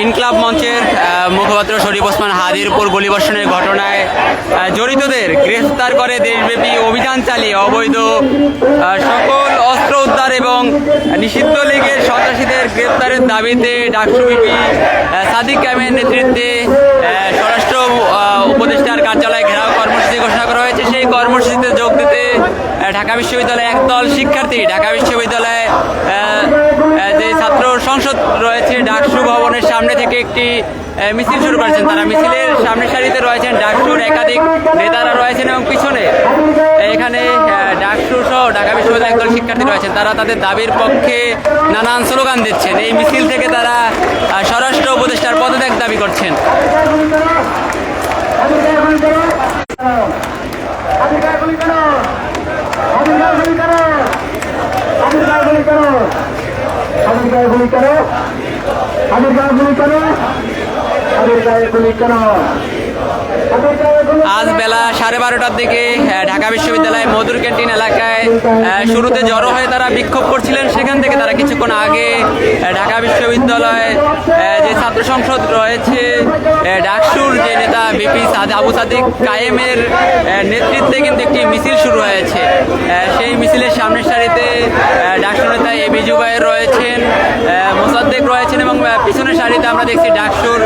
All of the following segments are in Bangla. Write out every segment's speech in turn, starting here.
ইনকলাব মঞ্চের মুখপাত্র শরীফ ওসমান হাদির উপর গুলিবর্ষণের ঘটনায় জড়িতদের গ্রেফতার করে দেশব্যাপী অভিযান চালিয়ে অবৈধ সকল অস্ত্র উদ্ধার এবং নিষিদ্ধ লীগের সন্ত্রাসীদের গ্রেফতারের দাবিতে ডাকসু ভিপি সাদিক কায়েমের নেতৃত্বে স্বরাষ্ট্র উপদেষ্টার কার্যালয়ে ঘেরাও কর্মসূচি ঘোষণা করা হয়েছে। সেই কর্মসূচিতে যোগ দিতে ঢাকা বিশ্ববিদ্যালয়ে একদল শিক্ষার্থী ঢাকা বিশ্ববিদ্যালয়ে যে ছাত্র সংসদ রয়েছে ডাকসু ভবনের সামনে থেকে একটি মিছিল শুরু করেছেন। তারা মিছিলের সামনের সারিতে রয়েছেন ডাকসুর একাধিক নেতারা রয়েছেন এবং পিছনে এখানে ডাকসু সহ ঢাকা বিশ্ববিদ্যালয়ের একদল শিক্ষার্থী রয়েছেন। তারা তাদের দাবির পক্ষে নানান স্লোগান দিচ্ছেন। এই মিছিল থেকে তারা স্বরাষ্ট্র উপদেষ্টার পদত্যাগ দাবি করছেন। আজ বেলা 12:30টার দিকে ঢাকা বিশ্ববিদ্যালয় মধুর ক্যান্টিন এলাকায় শুরুতে জড়ো হয়ে তারা বিক্ষোভ করছিলেন। সেখান থেকে তারা কিছুক্ষণ আগে ঢাকা বিশ্ববিদ্যালয়ে যে ছাত্র সংসদ রয়েছে ডাকসুর যে নেতা ভিপি আবু সাদিক কায়েমের নেতৃত্বে কিন্তু একটি মিছিল শুরু হয়েছে। সেই মিছিলের সামনের সারিতে ডাকসু নেতা এবি জুবায়ের রয়েছেন, মোসাদ্দেক রয়েছেন এবং পিছনের সারিতে আমরা দেখছি ডাকসুর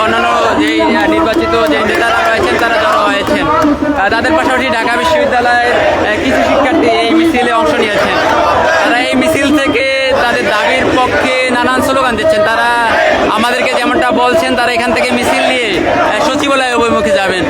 অন্যান্য যেই নির্বাচিত যে নেতারা রয়েছেন তারা জড়ো হয়েছেন। তাদের পাশাপাশি ঢাকা বিশ্ববিদ্যালয়ের কিছু শিক্ষার্থী এই মিছিলে অংশ নিয়েছেন। তারা এই মিছিল থেকে তাদের দাবির পক্ষে নানান স্লোগান দিচ্ছেন। তারা আমাদেরকে যেমনটা বলছেন তারা এখান থেকে মিছিল নিয়ে সচিবালয় অভিমুখে যাবেন।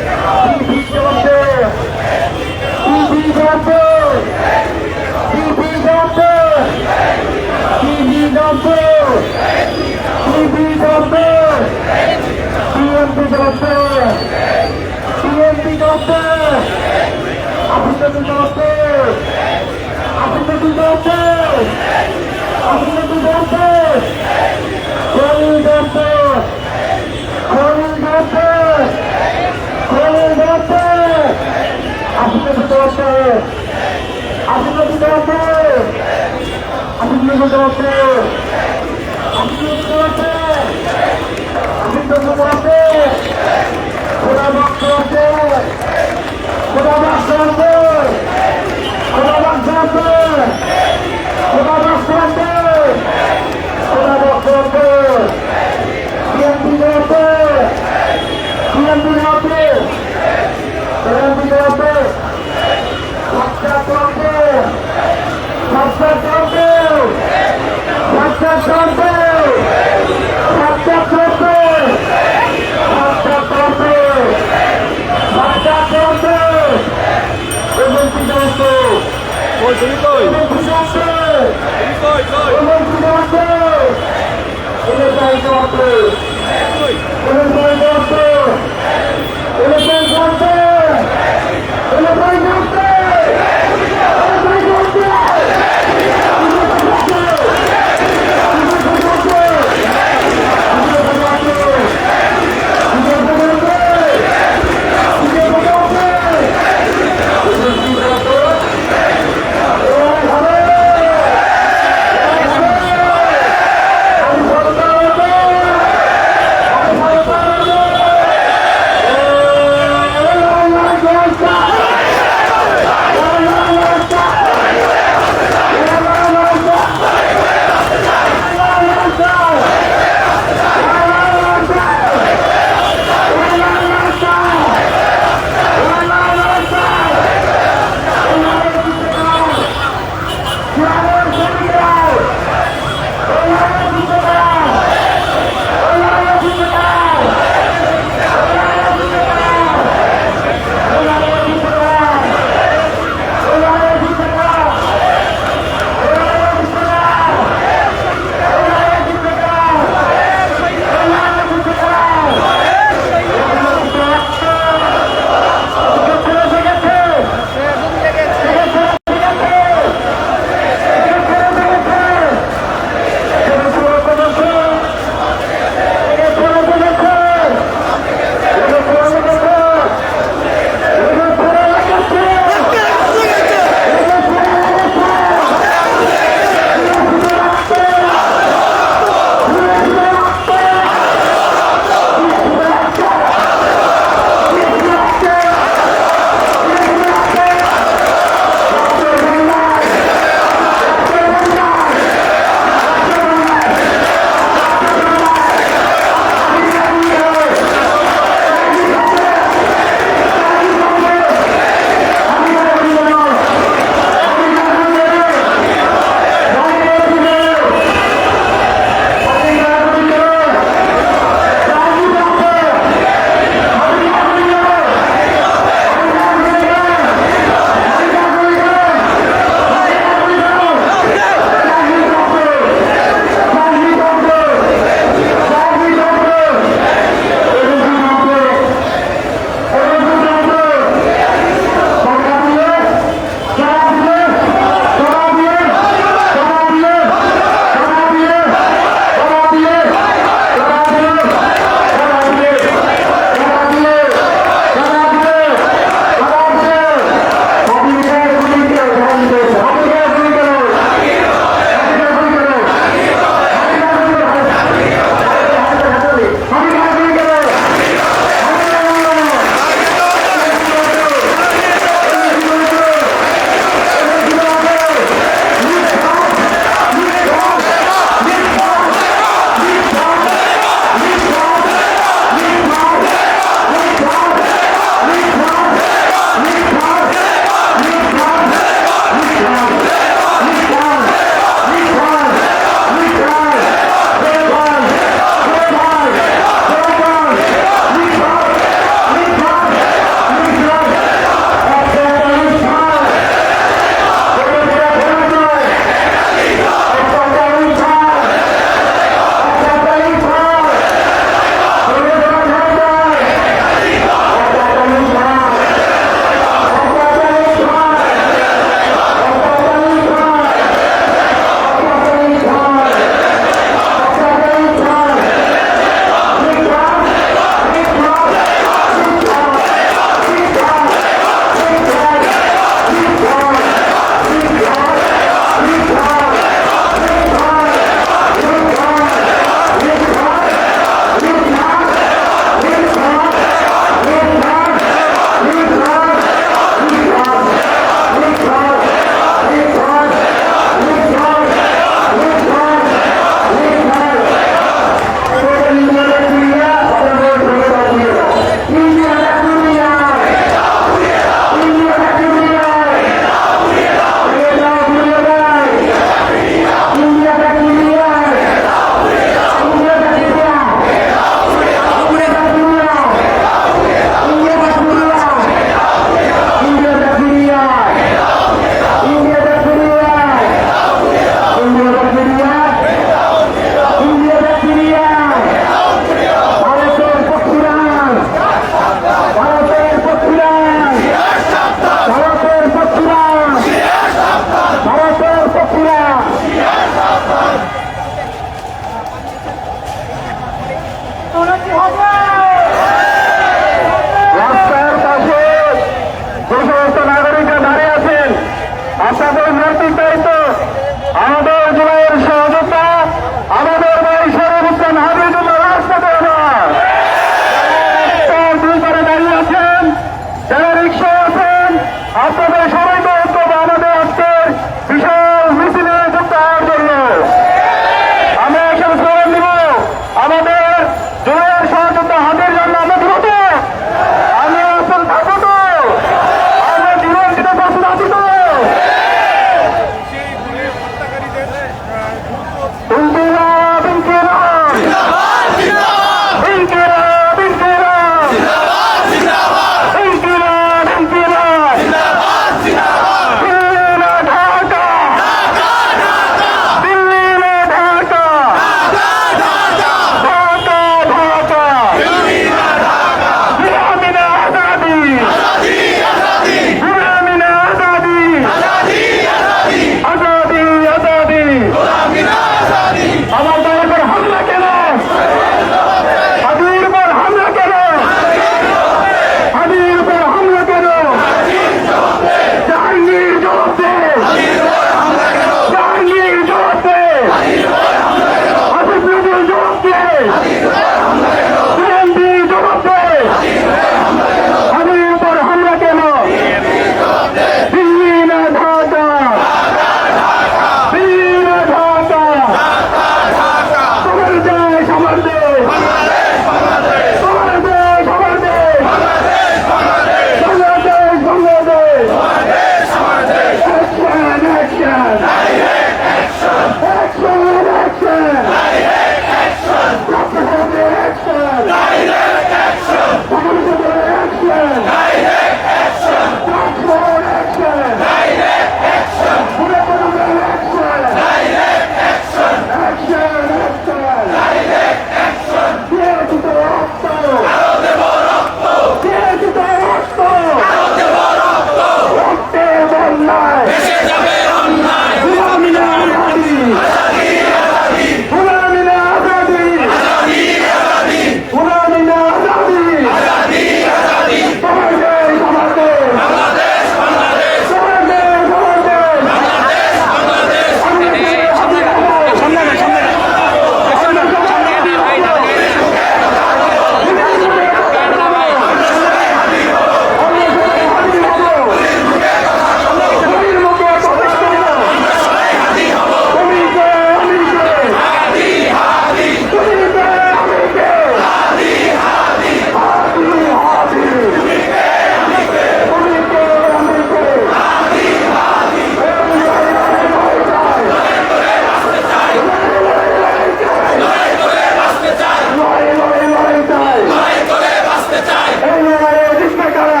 কারা?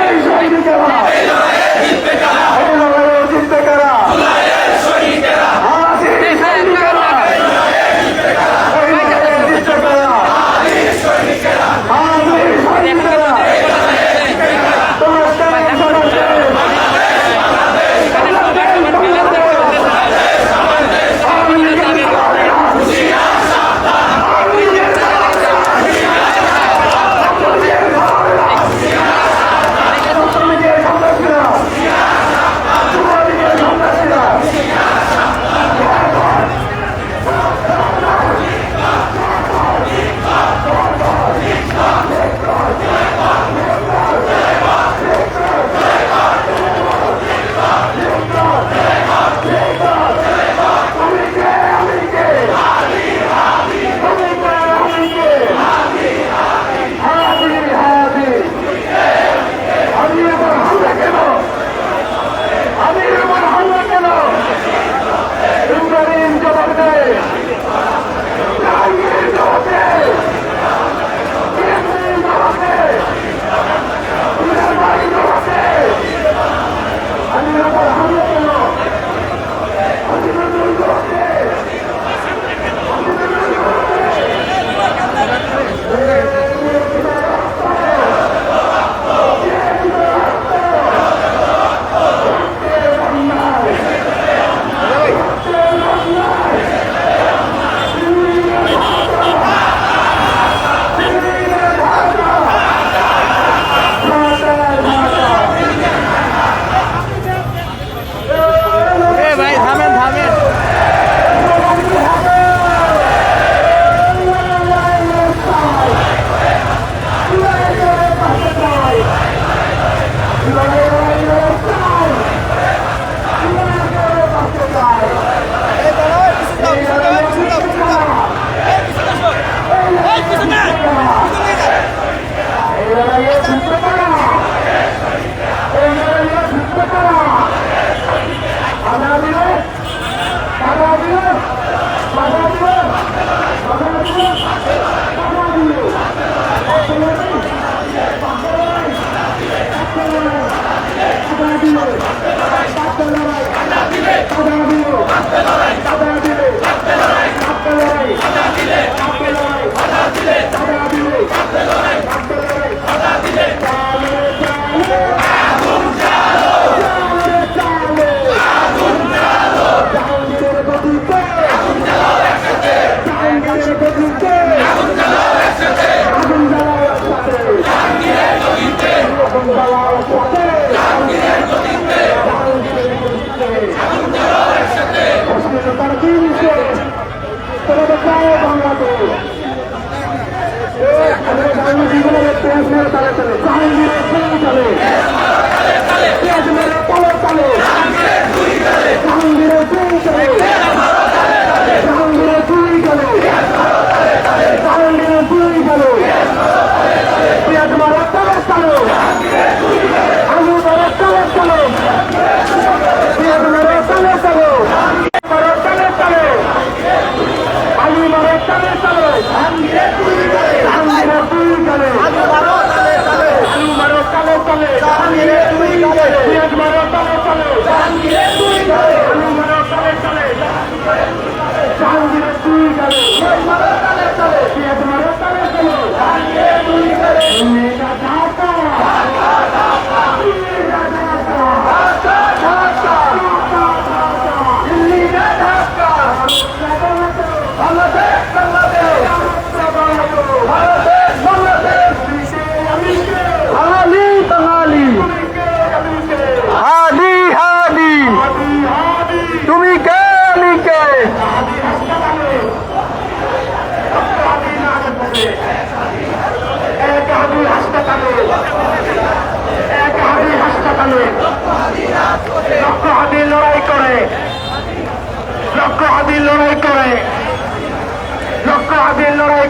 এই শহীদে কারা? এই লড়াইয়ে জিতবে কারা? হাজির শহীদে কারা? এই লড়াইয়ে জিতবে কারা? হাজির শহীদে কারা? তোমার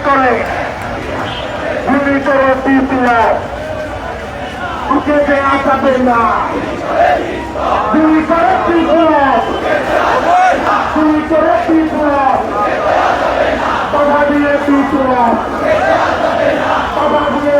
করে ভূমি করে বিপ্লব বুকে দেয়া যাবে না। ভূমি করে বিপ্লব, ভূমি করে বিপ্লব, বাধা দিয়ে বিপ্লব, বাধা দিয়ে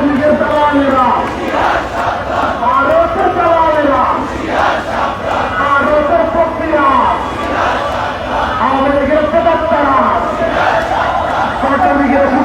লীগের